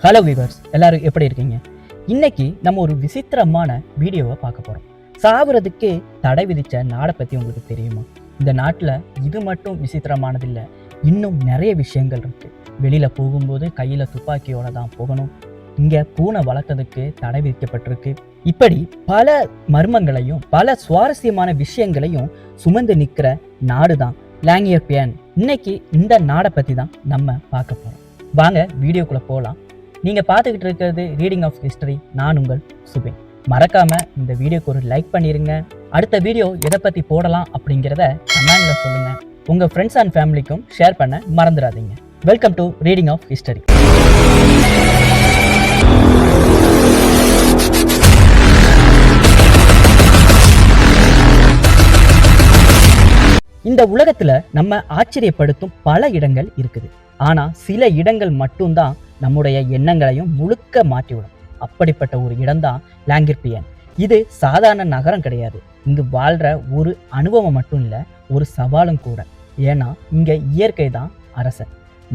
Hello viewers, எல்லாரும் எப்படி இருக்கீங்க? இன்னைக்கு நம்ம ஒரு விசித்திரமான வீடியோவை பார்க்க போறோம். சாவுறதுக்கே தடை விதிச்ச நாடை பத்தி உங்களுக்கு தெரியுமா? இந்த நாட்டில் இது மட்டும் விசித்திரமானது இல்லை, இன்னும் நிறைய விஷயங்கள் இருக்கு. வெளியில போகும்போது கையில துப்பாக்கியோட தான் போகணும். இங்க பூனை வளர்க்கறதுக்கு தடை விதிக்கப்பட்டிருக்கு. இப்படி பல மர்மங்களையும் பல சுவாரஸ்யமான விஷயங்களையும் சுமந்து நிற்கிற நாடு தான் லாங்கியர்பியன். இன்னைக்கு இந்த நாடை பத்தி தான் நம்ம பார்க்க போறோம். வாங்க வீடியோக்குள்ள போகலாம். நீங்க பார்த்துக்கிட்டு இருக்கிறது ரீடிங் ஆஃப் ஹிஸ்டரி. நான் உங்கள் சுபின். மறக்காம இந்த வீடியோக்கு ஒரு லைக் பண்ணிருங்க. அடுத்த வீடியோ எதை பத்தி போடலாம் அப்படிங்கிறத கமெண்ட்ல சொல்லுங்க. உங்க ஃப்ரெண்ட்ஸ் அண்ட் ஃபேமிலிக்கும் ஷேர் பண்ண மறந்துடாதீங்க. Welcome to reading of history. இந்த உலகத்துல நம்ம ஆச்சரியப்படுத்தும் பல இடங்கள் இருக்குது. ஆனா சில இடங்கள் மட்டும்தான் நம்முடைய எண்ணங்களையும் முழுக்க மாற்றிவிடும். அப்படிப்பட்ட ஒரு இடம்தான் லாங்கியர்பியன். இது சாதாரண நகரம் கிடையாது. இங்கு வாழ்ற ஒரு அனுபவம் மட்டும் இல்லை, ஒரு சவாலும் கூட. ஏன்னா இங்க இயற்கை தான் அரசன்.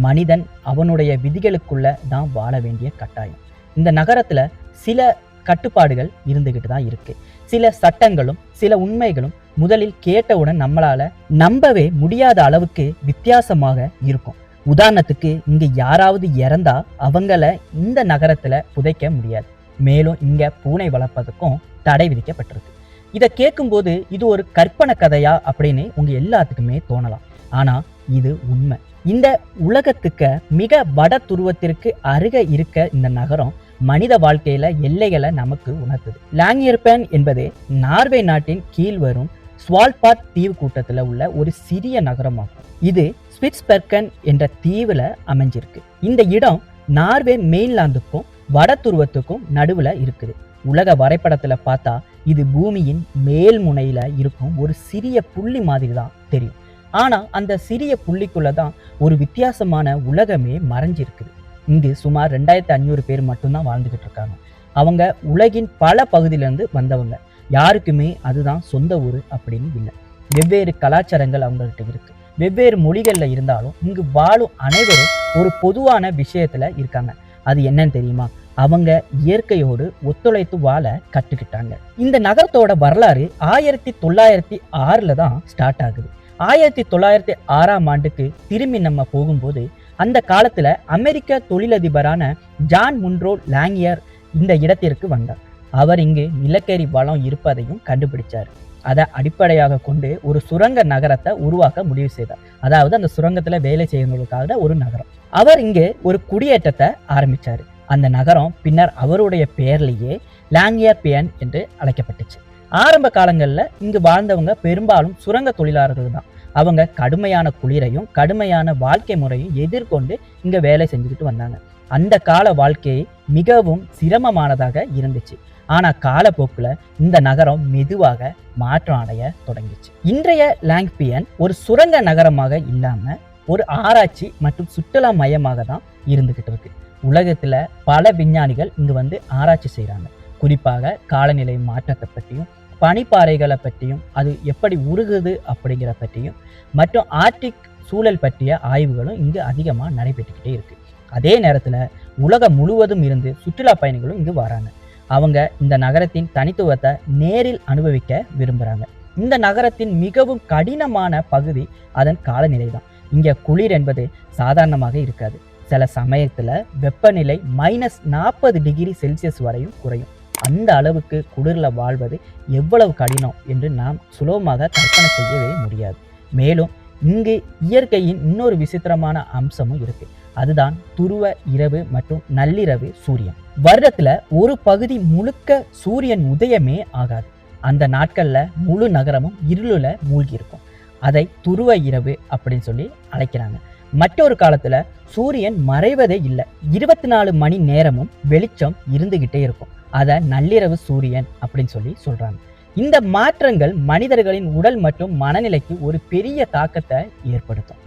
மனிதன் அவனுடைய விதிகளுக்குள்ள தான் வாழ வேண்டிய கட்டாயம். இந்த நகரத்துல சில கட்டுப்பாடுகள் இருந்துகிட்டு தான் இருக்கு. சில சட்டங்களும் சில உண்மைகளும் முதலில் கேட்டவுடன் நம்மளால நம்பவே முடியாத அளவுக்கு வித்தியாசமாக இருக்கும். உதாரணத்துக்கு இங்க யாராவது இறந்தா அவங்கள இந்த நகரத்துல புதைக்க முடியாது. மேலும் இங்க பூனை வளர்ப்பதற்கும் தடை விதிக்கப்பட்டிருக்கு. இதை கேட்கும்போது இது ஒரு கற்பனை கதையா அப்படின்னு உங்க எல்லாத்துக்குமே தோணலாம். ஆனா இது உண்மை. இந்த உலகத்துக்கு மிக வட துருவத்திற்கு அருக இருக்க இந்த நகரம் மனித வாழ்க்கையில எல்லைகளை நமக்கு உணர்த்துது. லாங்கியர்பியன் என்பது நார்வே நாட்டின் கீழ் வரும் ஸ்வால்பார்ட் தீவு கூட்டத்துல உள்ள ஒரு சிறிய நகரமாகும். இது ஸ்பிட்ஸ்பெர்கன் என்ற தீவுல அமைஞ்சிருக்கு. இந்த இடம் நார்வே மெயின்லாந்துக்கும் வட துருவத்துக்கும் நடுவுல இருக்குது. உலக வரைபடத்துல பார்த்தா இது பூமியின் மேல் முனையில இருக்கும் ஒரு சிறிய புள்ளி மாதிரி தான் தெரியும். ஆனா அந்த சிறிய புள்ளிக்குள்ளதான் ஒரு வித்தியாசமான உலகமே மறைஞ்சிருக்குது. இங்கு சுமார் 2500 பேர் மட்டும்தான் வாழ்ந்துகிட்டு இருக்காங்க. அவங்க உலகின் பல பகுதியிலிருந்து வந்தவங்க. யாருக்குமே அதுதான் சொந்த ஊர் அப்படின்னு இல்லை. வெவ்வேறு கலாச்சாரங்கள் அவங்கள்ட்ட இருக்கு. வெவ்வேறு மொழிகள்ல இருந்தாலும் இங்கு வாழும் அனைவரும் ஒரு பொதுவான விஷயத்துல இருக்காங்க. அது என்னன்னு தெரியுமா? அவங்க இயற்கையோடு ஒத்துழைத்து வாழ கற்றுக்கிட்டாங்க. இந்த நகரத்தோட வரலாறு 1906 தான் ஸ்டார்ட் ஆகுது. 1906 ஆண்டுக்கு திரும்பி நம்ம போகும்போது அந்த காலத்துல அமெரிக்க தொழிலதிபரான ஜான் முன்ரோ லாங்கியர் இந்த இடத்திற்கு வந்தார். அவர் இங்கு நிலக்கரி வளம் இருப்பதையும் கண்டுபிடிச்சார். அதை அடிப்படையாக கொண்டு ஒரு சுரங்க நகரத்தை உருவாக்க முடிவு செய்தார். அதாவது அந்த சுரங்கத்துல வேலை செய்யறவங்களுக்காக ஒரு நகரம். அவர் இங்கே ஒரு குடியேற்றத்தை ஆரம்பிச்சாரு. அந்த நகரம் பின்னர் அவருடைய பெயர்லேயே லாங்கியர்பியன் என்று அழைக்கப்பட்டுச்சு. ஆரம்ப காலங்கள்ல இங்கு வாழ்ந்தவங்க பெரும்பாலும் சுரங்க தொழிலாளர்கள் தான். அவங்க கடுமையான குளிரையும் கடுமையான வாழ்க்கை முறையும் எதிர்கொண்டு இங்க வேலை செஞ்சுக்கிட்டு வந்தாங்க. அந்த கால வாழ்க்கை மிகவும் சிரமமானதாக இருந்துச்சு. ஆனா காலப்போக்குல இந்த நகரம் மெதுவாக மாற்றம் அடைய தொடங்கிச்சு. இன்றைய லாங்கியர்பியன் ஒரு சுரங்க நகரமாக இல்லாம ஒரு ஆராய்ச்சி மற்றும் சுற்றுலா மையமாக தான் இருந்துகிட்டு இருக்கு. உலகத்துல பல விஞ்ஞானிகள் இங்கு வந்து ஆராய்ச்சி செய்யறாங்க. குறிப்பாக காலநிலை மாற்றத்தை பற்றியும் பனிப்பாறைகளை பற்றியும் அது எப்படி உருகுது அப்படிங்கிற பற்றியும் மற்றும் ஆர்டிக் சூழல் பற்றிய ஆய்வுகளும் இங்கு அதிகமாக நடைபெற்றுக்கிட்டே இருக்கு. அதே நேரத்துல உலகம் முழுவதும் இருந்து சுற்றுலா பயணிகளும் இங்கு வராங்க. அவங்க இந்த நகரத்தின் தனித்துவத்தை நேரில் அனுபவிக்க விரும்புறாங்க. இந்த நகரத்தின் மிகவும் கடினமான பகுதி அதன் காலநிலை தான். இங்க குளிர் என்பது சாதாரணமாக இருக்காது. சில சமயத்துல வெப்பநிலை -40 டிகிரி செல்சியஸ் வரையும் குறையும். அந்த அளவுக்கு குளிர்ல வாழ்வது எவ்வளவு கடினம் என்று நாம் சுலபமாக கற்பனை செய்யவே முடியாது. மேலும் இங்கு இயற்கையின் இன்னொரு விசித்திரமான அம்சமும் இருக்கு. அதுதான் துருவ இரவு மற்றும் நள்ளிரவு சூரியன். வருடத்துல ஒரு பகுதி முழுக்க சூரியன் உதயமே ஆகாது. அந்த நாட்கள்ல முழு நகரமும் இருளுல மூழ்கி இருக்கும். அதை துருவ இரவு அப்படின்னு சொல்லி அழைக்கிறாங்க. மற்றொரு காலத்துல சூரியன் மறைவதே இல்லை. 24 மணி நேரமும் வெளிச்சம் இருந்துகிட்டே இருக்கும். அதை நள்ளிரவு சூரியன் அப்படின்னு சொல்லி சொல்றாங்க. இந்த மாற்றங்கள் மனிதர்களின் உடல் மற்றும் மனநிலைக்கு ஒரு பெரிய தாக்கத்தை ஏற்படுத்தும்.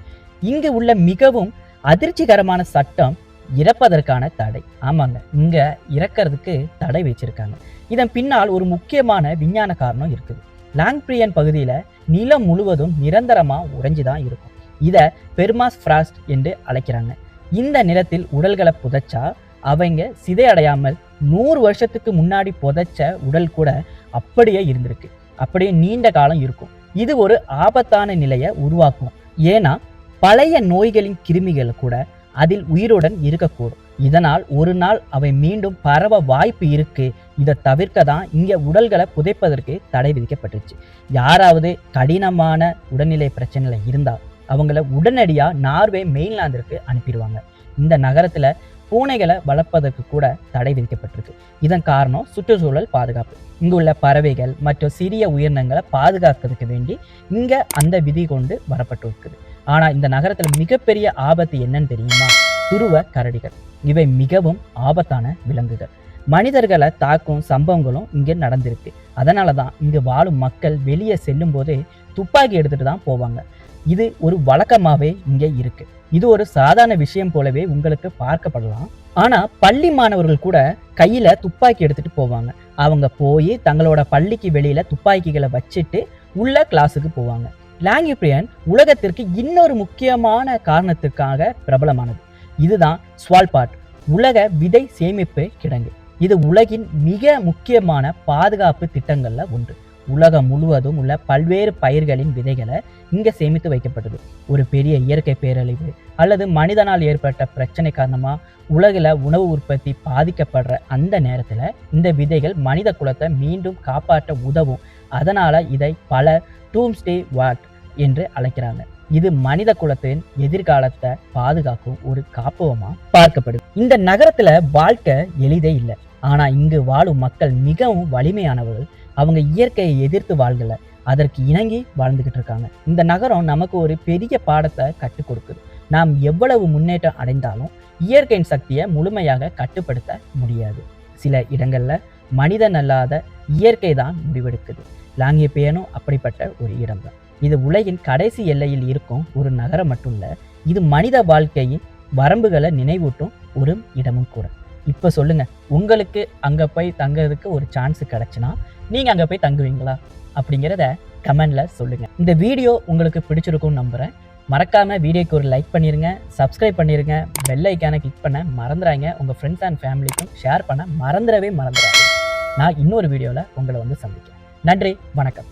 இங்கு உள்ள மிகவும் அதிர்ச்சிகரமான சட்டம் இறப்பதற்கான தடை. ஆமாங்க, இங்க இறக்கிறதுக்கு தடை வச்சிருக்காங்க. இதன் பின்னால் ஒரு முக்கியமான விஞ்ஞான காரணம் இருக்குது. லாங்கியர்பியன் பகுதியில நிலம் முழுவதும் நிரந்தரமா உறைஞ்சுதான் இருக்கும். இதை பெர்மாஃப்ராஸ்ட் என்று அழைக்கிறாங்க. இந்த நிலத்தில் உடல்களை புதைச்சா அவங்க சிதையடையாமல் 100 வருஷத்துக்கு முன்னாடி புதைச்ச உடல் கூட அப்படியே இருந்திருக்கு. அப்படியே நீண்ட காலம் இருக்கும். இது ஒரு ஆபத்தான நிலையை உருவாக்கும். ஏன்னா பழைய நோய்களின் கிருமிகள் கூட அதில் உயிருடன் இருக்கக்கூடும். இதனால் ஒரு நாள் அவை மீண்டும் பரவ வாய்ப்பு இருக்கு. இதை தவிர்க்க தான் இங்க உடல்களை புதைப்பதற்கு தடை விதிக்கப்பட்டுச்சு. யாராவது கடினமான உடல்நிலை பிரச்சனைல இருந்தா அவங்கள உடனடியா நார்வே மெயின்லாந்திற்கு அனுப்பிடுவாங்க. இந்த நகரத்துல பூனைகளை வளர்ப்பதற்கு கூட தடை விதிக்கப்பட்டிருக்கு. இதன் காரணம் சுற்றுச்சூழல் பாதுகாப்பு. இங்கு உள்ள பறவைகள் மற்றும் சிறிய உயிரினங்களை பாதுகாக்கிறதுக்கு வேண்டி இங்க அந்த விதி கொண்டு வரப்பட்டு இருக்குது. ஆனா இந்த நகரத்துல மிகப்பெரிய ஆபத்து என்னன்னு தெரியுமா? துருவ கரடிகள். இவை மிகவும் ஆபத்தான விலங்குகள். மனிதர்களை தாக்கும் சம்பவங்களும் இங்க நடந்திருக்கு. அதனாலதான் இங்கு வாழும் மக்கள் வெளியே செல்லும் போதே துப்பாக்கி எடுத்துட்டு தான் போவாங்க. இது ஒரு வழக்கமாவே இங்க இருக்கு. இது ஒரு சாதாரண விஷயம் போலவே உங்களுக்கு பார்க்கப்படலாம். ஆனா பள்ளி மாணவர்கள் கூட கையில துப்பாக்கி எடுத்துட்டு போவாங்க. அவங்க போய் தங்களோட பள்ளிக்கு வெளியில துப்பாக்கிகளை வச்சுட்டு உள்ள கிளாஸுக்கு போவாங்க. லாங்கிப்ரியன் உலகத்திற்கு இன்னொரு முக்கியமான காரணத்துக்காக பிரபலமானது. இதுதான் ஸ்வால்பாட், உலக விதை சேமிப்பு கிடங்கு. இது உலகின் மிக முக்கியமான பாதுகாப்பு திட்டங்கள்ல ஒன்று. உலகம் முழுவதும் உள்ள பல்வேறு பயிர்களின் விதைகளை இங்க சேமித்து வைக்கப்பட்டது. ஒரு பெரிய இயற்கை பேரழிவு அல்லது மனிதனால் ஏற்பட்ட பிரச்சனை காரணமா உலகில் உணவு உற்பத்தி பாதிக்கப்படுற அந்த நேரத்துல இந்த விதைகள் மனித குலத்தை மீண்டும் காப்பாற்ற உதவும். அதனால இதை பல டூம்ஸ்டே வாட் என்று அழைக்கிறாங்க. இது மனித குலத்தின் எதிர்காலத்தை பாதுகாக்கும் ஒரு காப்பகமா பார்க்கப்படுது. இந்த நகரத்துல வாழ்க்கை எளிதே இல்லை. ஆனா இங்கு வாழும் மக்கள் மிகவும் வலிமையானவர்கள். அவங்க இயற்கையை எதிர்த்து வாழ்கல, அதற்கு இணங்கி வாழ்ந்துகிட்டு இருக்காங்க. இந்த நகரம் நமக்கு ஒரு பெரிய பாடத்தை கற்றுக் கொடுக்குது. நாம் எவ்வளவு முன்னேற்றம் அடைந்தாலும் இயற்கையின் சக்தியை முழுமையாக கட்டுப்படுத்த முடியாது. சில இடங்கள்ல மனிதன் அல்லாத இயற்கை தான் முடிவெடுக்குது. லாங்கிப்ரியனும் அப்படிப்பட்ட ஒரு இடம் தான். இது உலகின் கடைசி எல்லையில் இருக்கும் ஒரு நகரம் மட்டும் இல்ல, இது மனித வாழ்க்கையின் வரம்புகளை நினைவூட்டும் ஒரு இடமும் கூட. இப்ப சொல்லுங்க, உங்களுக்கு அங்க போய் தங்கிறதுக்கு ஒரு சான்ஸ் கிடைச்சுன்னா நீங்க அங்க போய் தங்குவீங்களா? அப்படிங்கிறத கமெண்ட்ல சொல்லுங்க. இந்த வீடியோ உங்களுக்கு பிடிச்சிருக்கும்னு நம்புறேன். மறக்காம வீடியோக்கு ஒரு லைக் பண்ணிருங்க, சப்ஸ்கிரைப் பண்ணிருங்க, பெல் ஐக்கானை கிளிக் பண்ண மறந்துடாங்க. உங்க ஃப்ரெண்ட்ஸ் அண்ட் ஃபேமிலிக்கும் ஷேர் பண்ண மறந்துடாதீங்க. நான் இன்னொரு வீடியோல உங்களை வந்து சந்திக்கிறேன். நன்றி, வணக்கம்.